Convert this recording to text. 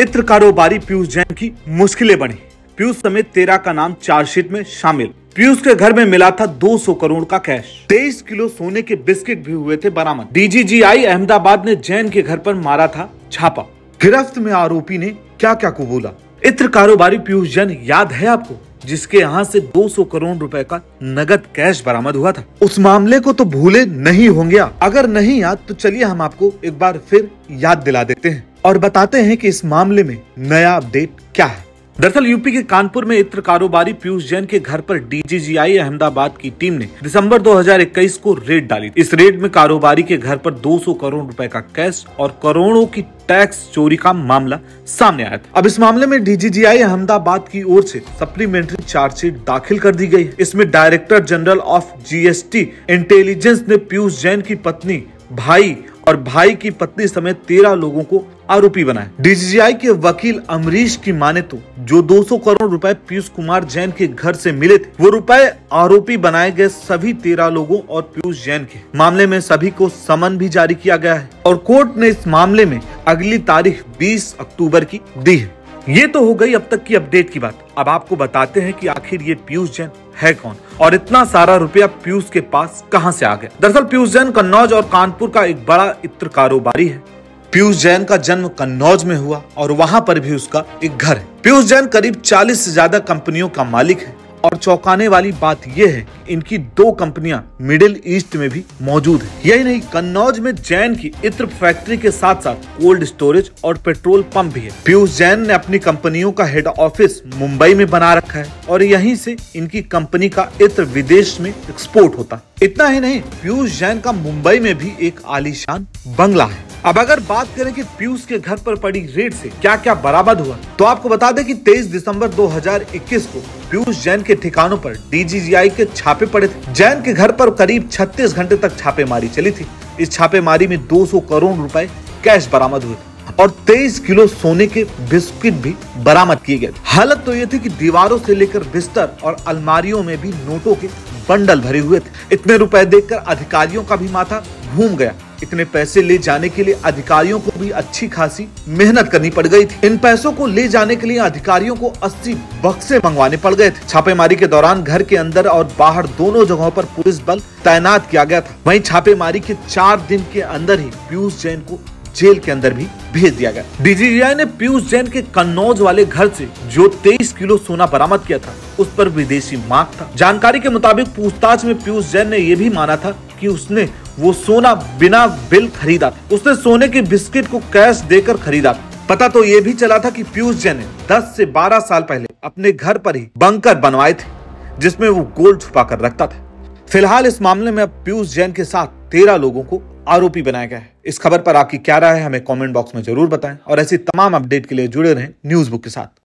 इत्र कारोबारी पीयूष जैन की मुश्किलें बढ़ी। पीयूष समेत 13 का नाम चार्जशीट में शामिल। पीयूष के घर में मिला था 200 करोड़ का कैश। 23 किलो सोने के बिस्किट भी हुए थे बरामद। डीजीजीआई अहमदाबाद ने जैन के घर पर मारा था छापा। गिरफ्त में आरोपी ने क्या क्या कबूला। इत्र कारोबारी पीयूष जैन याद है आपको, जिसके यहाँ से 200 करोड़ रुपए का नगद कैश बरामद हुआ था। उस मामले को तो भूले नहीं होंगे आप। अगर नहीं याद तो चलिए हम आपको एक बार फिर याद दिला देते हैं और बताते हैं कि इस मामले में नया अपडेट क्या है। दरअसल यूपी के कानपुर में इत्र कारोबारी पीयूष जैन के घर पर डीजीजीआई अहमदाबाद की टीम ने दिसंबर 2021 को रेड डाली। इस रेड में कारोबारी के घर पर 200 करोड़ रुपए का कैश और करोड़ों की टैक्स चोरी का मामला सामने आया था। अब इस मामले में डीजीजीआई अहमदाबाद की ओर से सप्लीमेंट्री चार्जशीट दाखिल कर दी गई है। इसमें director general of GST intelligence ने पीयूष जैन की पत्नी, भाई और भाई की पत्नी समेत 13 लोगों को आरोपी बनाया। डीजीजीआई के वकील अमरीश की माने तो जो 200 करोड़ रुपए पीयूष कुमार जैन के घर से मिले थे, वो रुपए आरोपी बनाए गए सभी 13 लोगों और पीयूष जैन के। मामले में सभी को समन भी जारी किया गया है और कोर्ट ने इस मामले में अगली तारीख 20 अक्टूबर की दी है। ये तो हो गई अब तक की अपडेट की बात। अब आपको बताते हैं कि आखिर ये पीयूष जैन है कौन और इतना सारा रुपया पीयूष के पास कहां से आ गया। दरअसल पीयूष जैन कन्नौज और कानपुर का एक बड़ा इत्र कारोबारी है। पीयूष जैन का जन्म कन्नौज में हुआ और वहां पर भी उसका एक घर है। पीयूष जैन करीब 40 से ज्यादा कंपनियों का मालिक है और चौंकाने वाली बात यह है कि इनकी 2 कंपनियां मिडिल ईस्ट में भी मौजूद है। यही नहीं, कन्नौज में जैन की इत्र फैक्ट्री के साथ साथ कोल्ड स्टोरेज और पेट्रोल पंप भी है। पीयूष जैन ने अपनी कंपनियों का हेड ऑफिस मुंबई में बना रखा है और यहीं से इनकी कंपनी का इत्र विदेश में एक्सपोर्ट होता। इतना ही नहीं, पीयूष जैन का मुंबई में भी एक आलीशान बंगला है। अब अगर बात करें कि पीयूष के घर पर पड़ी रेड से क्या क्या बरामद हुआ, तो आपको बता दें कि 23 दिसंबर 2021 को पीयूष जैन के ठिकानों पर डीजीजीआई के छापे पड़े थे। जैन के घर पर करीब 36 घंटे तक छापेमारी चली थी। इस छापेमारी में 200 करोड़ रुपए कैश बरामद हुए थे और 23 किलो सोने के बिस्किट भी बरामद किए गए। हालत तो ये थी कि दीवारों से लेकर बिस्तर और अलमारियों में भी नोटों के बंडल भरे हुए थे। इतने रुपए देखकर अधिकारियों का भी माथा घूम गया। इतने पैसे ले जाने के लिए अधिकारियों को भी अच्छी खासी मेहनत करनी पड़ गई थी। इन पैसों को ले जाने के लिए अधिकारियों को 80 बक्से मंगवाने पड़ गए थे। छापेमारी के दौरान घर के अंदर और बाहर दोनों जगहों पर पुलिस बल तैनात किया गया था। वहीं छापेमारी के 4 दिन के अंदर ही पीयूष जैन को जेल के अंदर भी भेज दिया गया। डीजीजीआई ने पीयूष जैन के कन्नौज वाले घर से जो 23 किलो सोना बरामद किया था, उस पर विदेशी मार्क था। जानकारी के मुताबिक पूछताछ में पीयूष जैन ने यह भी माना था कि उसने वो सोना बिना बिल खरीदा था। उसने सोने के बिस्किट को कैश देकर खरीदा था। पता तो ये भी चला था कि पीयूष जैन ने 10 से 12 साल पहले अपने घर पर ही बंकर बनवाए थे, जिसमें वो गोल्ड छुपा कर रखता था। फिलहाल इस मामले में अब पीयूष जैन के साथ 13 लोगों को आरोपी बनाया गया है। इस खबर पर आपकी क्या राय है, हमें कमेंट बॉक्स में जरूर बताएं और ऐसी तमाम अपडेट के लिए जुड़े रहें न्यूज़ बुक के साथ।